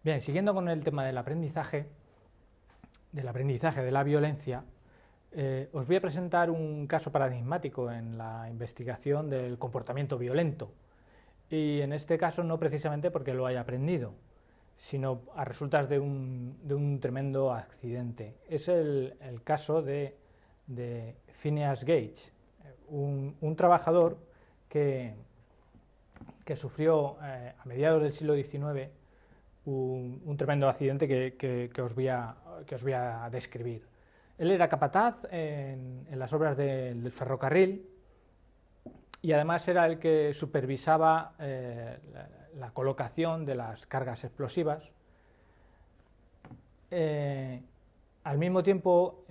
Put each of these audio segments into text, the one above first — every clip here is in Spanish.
Bien, siguiendo con el tema del aprendizaje de la violencia, os voy a presentar un caso paradigmático en la investigación del comportamiento violento. Y en este caso no precisamente porque lo haya aprendido, sino a resultas de un tremendo accidente. Es el caso de Phineas Gage, un trabajador que sufrió a mediados del siglo XIX un tremendo accidente que os voy a describir. Él era capataz en las obras del ferrocarril y además era el que supervisaba la colocación de las cargas explosivas. Al mismo tiempo,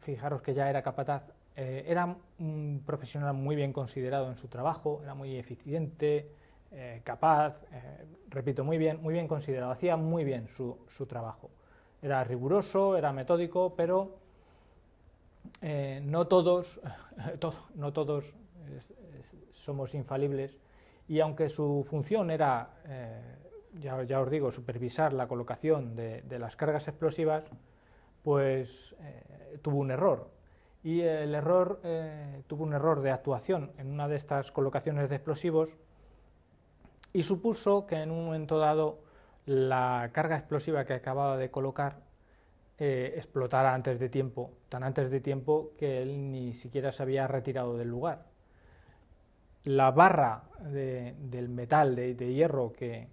fijaros que ya era capataz, era un profesional muy bien considerado en su trabajo, era muy eficiente, capaz, repito, muy bien considerado, hacía muy bien su trabajo. Era riguroso, era metódico, pero no todos somos infalibles, y aunque su función era, ya os digo, supervisar la colocación de las cargas explosivas, pues tuvo un error. Y el error tuvo un error de actuación en una de estas colocaciones de explosivos y supuso que en un momento dado la carga explosiva que acababa de colocar explotara antes de tiempo, tan antes de tiempo que él ni siquiera se había retirado del lugar. La barra del metal, de hierro que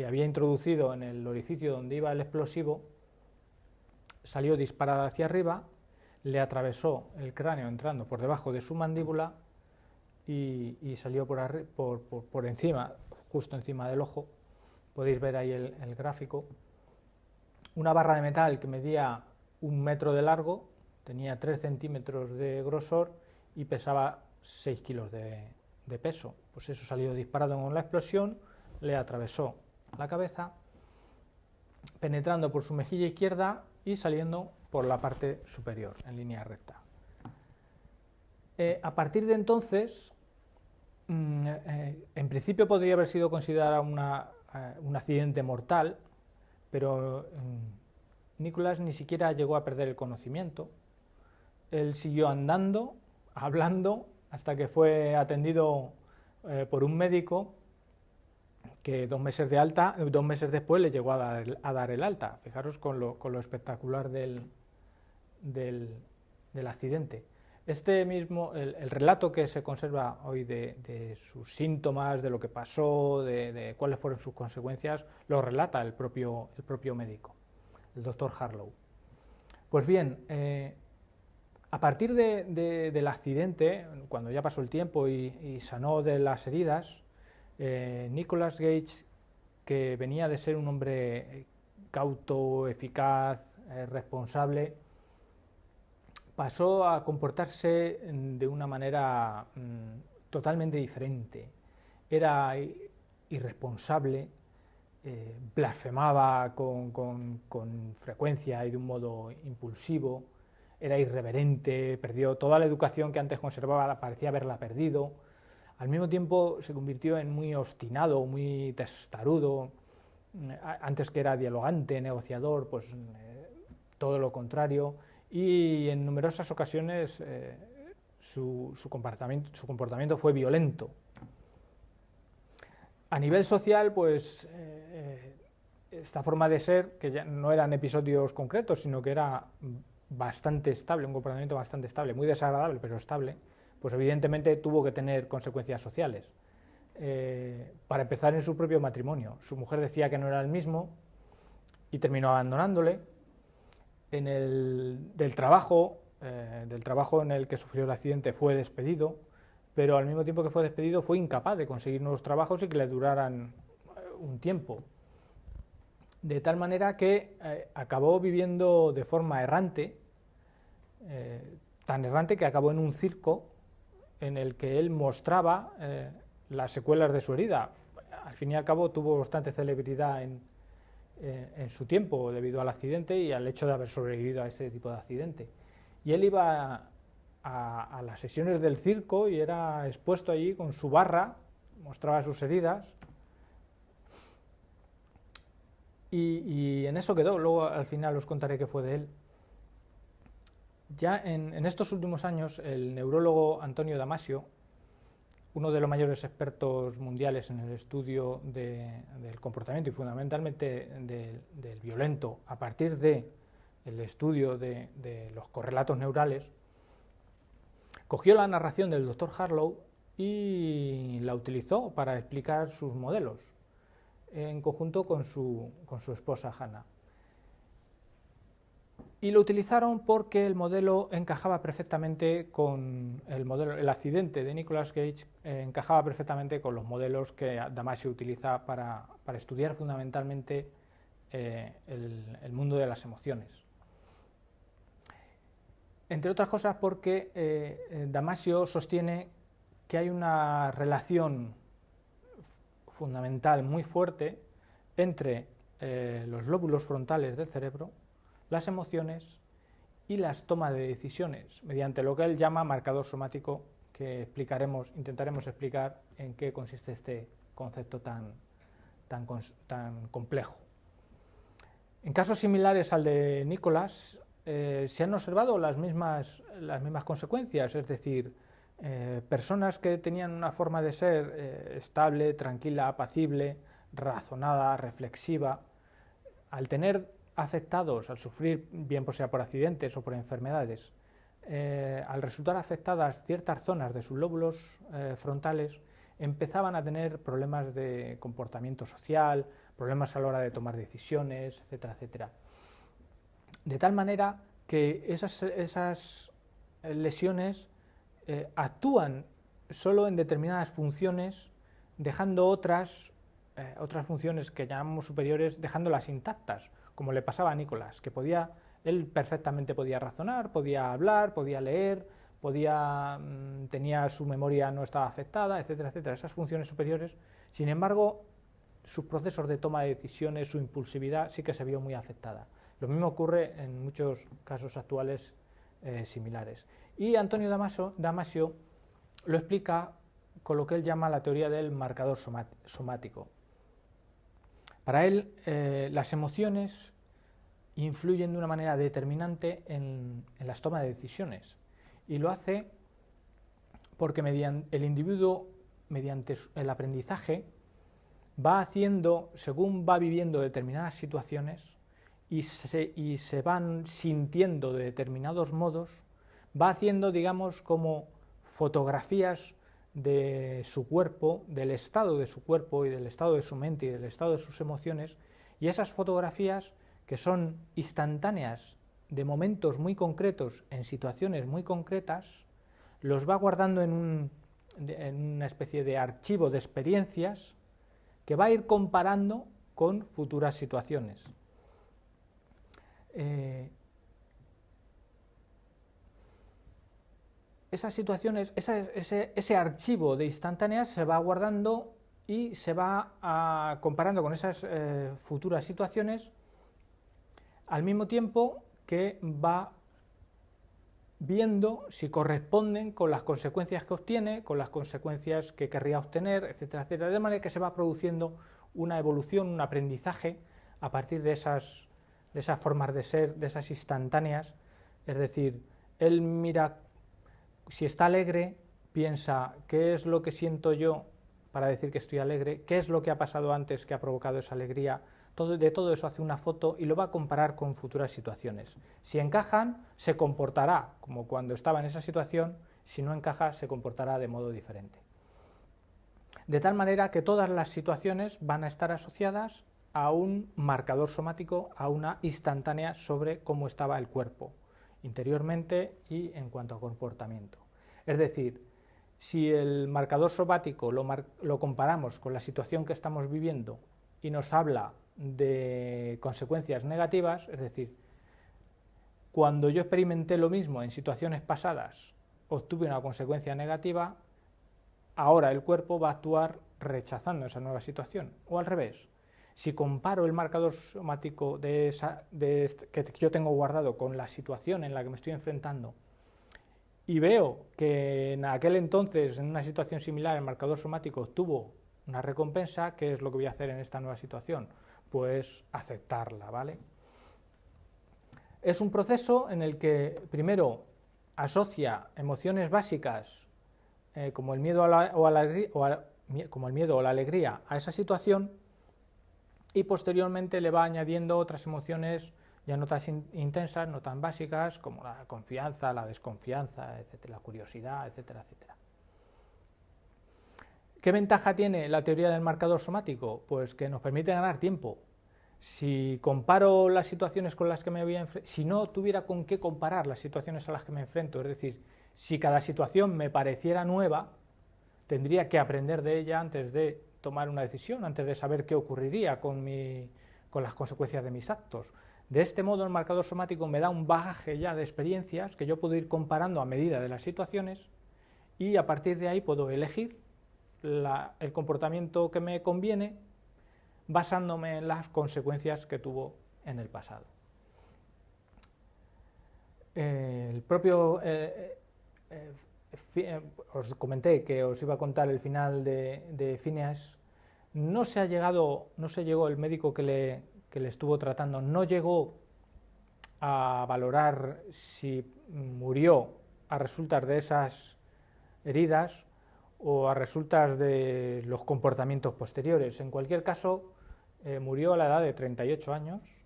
había introducido en el orificio donde iba el explosivo salió disparada hacia arriba, le atravesó el cráneo entrando por debajo de su mandíbula y salió por encima, justo encima del ojo. Podéis ver ahí el gráfico. Una barra de metal que medía 1 metro de largo, tenía 3 centímetros de grosor y pesaba 6 kilos de peso. Pues eso salió disparado con la explosión, le atravesó la cabeza, penetrando por su mejilla izquierda y saliendo por la parte superior, en línea recta. A partir de entonces, en principio podría haber sido considerado un accidente mortal, pero Nicholas ni siquiera llegó a perder el conocimiento. Él siguió andando, hablando, hasta que fue atendido por un médico que 2 meses después le llegó a dar el alta. Fijaros con lo espectacular del accidente. El relato que se conserva hoy de sus síntomas, de lo que pasó, de cuáles fueron sus consecuencias, lo relata el propio médico, el doctor Harlow. Pues bien, a partir del accidente, cuando ya pasó el tiempo y sanó de las heridas, Nicholas Gage, que venía de ser un hombre cauto, eficaz, responsable, pasó a comportarse de una manera totalmente diferente. Era irresponsable, blasfemaba con frecuencia y de un modo impulsivo, era irreverente, perdió toda la educación que antes conservaba, parecía haberla perdido. Al mismo tiempo se convirtió en muy obstinado, muy testarudo. Antes que era dialogante, negociador, pues todo lo contrario. Y en numerosas ocasiones su comportamiento fue violento. A nivel social, pues esta forma de ser, que ya no eran episodios concretos, sino que era bastante estable, un comportamiento bastante estable, muy desagradable, pero estable, pues evidentemente tuvo que tener consecuencias sociales. Para empezar, en su propio matrimonio. Su mujer decía que no era el mismo y terminó abandonándole. Del trabajo en el que sufrió el accidente fue despedido, pero al mismo tiempo que fue despedido fue incapaz de conseguir nuevos trabajos y que le duraran un tiempo. De tal manera que acabó viviendo de forma errante, tan errante que acabó en un circo en el que él mostraba las secuelas de su herida. Al fin y al cabo tuvo bastante celebridad en su tiempo debido al accidente y al hecho de haber sobrevivido a ese tipo de accidente. Y él iba a las sesiones del circo y era expuesto allí con su barra, mostraba sus heridas y en eso quedó. Luego al final os contaré qué fue de él. Ya en estos últimos años, el neurólogo Antonio Damasio, uno de los mayores expertos mundiales en el estudio del comportamiento y fundamentalmente del violento, a partir del estudio de los correlatos neurales, cogió la narración del Dr. Harlow y la utilizó para explicar sus modelos, en conjunto con su esposa Hannah. Y lo utilizaron porque el modelo encajaba perfectamente con el accidente de Nicolas Cage, encajaba perfectamente con los modelos que Damasio utiliza para estudiar fundamentalmente el mundo de las emociones. Entre otras cosas porque Damasio sostiene que hay una relación fundamental muy fuerte entre los lóbulos frontales del cerebro, las emociones y las tomas de decisiones, mediante lo que él llama marcador somático, que intentaremos explicar en qué consiste este concepto tan complejo. En casos similares al de Nicolas, se han observado las mismas consecuencias, es decir, personas que tenían una forma de ser estable, tranquila, apacible, razonada, reflexiva, al tener afectados, al sufrir, bien sea por accidentes o por enfermedades, al resultar afectadas ciertas zonas de sus lóbulos frontales, empezaban a tener problemas de comportamiento social, problemas a la hora de tomar decisiones, etcétera, etcétera. De tal manera que esas lesiones actúan solo en determinadas funciones, dejando otras funciones que llamamos superiores, dejándolas intactas, como le pasaba a Nicolas, que él perfectamente podía razonar, podía hablar, podía leer, tenía su memoria, no estaba afectada, etcétera, etcétera, esas funciones superiores. Sin embargo, sus procesos de toma de decisiones, su impulsividad sí que se vio muy afectada. Lo mismo ocurre en muchos casos actuales similares. Y Antonio Damasio lo explica con lo que él llama la teoría del marcador somático. Para él, las emociones influyen de una manera determinante en las tomas de decisiones, y lo hace porque el individuo, mediante el aprendizaje, va haciendo, según va viviendo determinadas situaciones y se van sintiendo de determinados modos, va haciendo, digamos, como fotografías de su cuerpo, del estado de su cuerpo y del estado de su mente y del estado de sus emociones, y esas fotografías, que son instantáneas de momentos muy concretos en situaciones muy concretas, los va guardando en una especie de archivo de experiencias que va a ir comparando con futuras situaciones. Esas situaciones, ese archivo de instantáneas se va guardando y se va comparando con esas futuras situaciones, al mismo tiempo que va viendo si corresponden con las consecuencias que obtiene, con las consecuencias que querría obtener, etcétera, etcétera, de manera que se va produciendo una evolución, un aprendizaje a partir de esas formas de ser, de esas instantáneas. Es decir, él mira, si está alegre, piensa qué es lo que siento yo para decir que estoy alegre, qué es lo que ha pasado antes que ha provocado esa alegría. De todo eso hace una foto y lo va a comparar con futuras situaciones. Si encajan, se comportará como cuando estaba en esa situación; si no encaja, se comportará de modo diferente. De tal manera que todas las situaciones van a estar asociadas a un marcador somático, a una instantánea sobre cómo estaba el cuerpo, interiormente y en cuanto a comportamiento. Es decir, si el marcador somático lo comparamos con la situación que estamos viviendo y nos habla de consecuencias negativas, es decir, cuando yo experimenté lo mismo en situaciones pasadas, obtuve una consecuencia negativa, ahora el cuerpo va a actuar rechazando esa nueva situación. O al revés, si comparo el marcador somático que yo tengo guardado con la situación en la que me estoy enfrentando y veo que en aquel entonces, en una situación similar, el marcador somático tuvo una recompensa, ¿qué es lo que voy a hacer en esta nueva situación? pues aceptarla, ¿vale? Es un proceso en el que primero asocia emociones básicas como el miedo como el miedo o la alegría a esa situación, y posteriormente le va añadiendo otras emociones ya no tan intensas, no tan básicas, como la confianza, la desconfianza, etcétera, la curiosidad, etcétera, etcétera. ¿Qué ventaja tiene la teoría del marcador somático? Pues que nos permite ganar tiempo. Si comparo las situaciones con las que me voy a enfrentar, si no tuviera con qué comparar las situaciones a las que me enfrento, es decir, si cada situación me pareciera nueva, tendría que aprender de ella antes de tomar una decisión, antes de saber qué ocurriría con las consecuencias de mis actos. De este modo, el marcador somático me da un bagaje ya de experiencias que yo puedo ir comparando a medida de las situaciones, y a partir de ahí puedo elegir el comportamiento que me conviene basándome en las consecuencias que tuvo en el pasado. Os comenté que os iba a contar el final de Phineas. No llegó el médico que le estuvo tratando, no llegó a valorar si murió a resultas de esas heridas o a resultas de los comportamientos posteriores. En cualquier caso, murió a la edad de 38 años,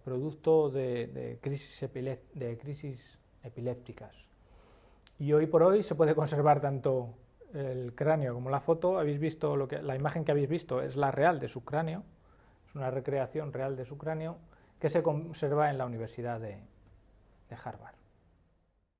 producto de crisis epilépticas. Y hoy por hoy se puede conservar tanto el cráneo como la foto. Habéis visto la imagen que habéis visto es la real de su cráneo, es una recreación real de su cráneo que se conserva en la Universidad de Harvard.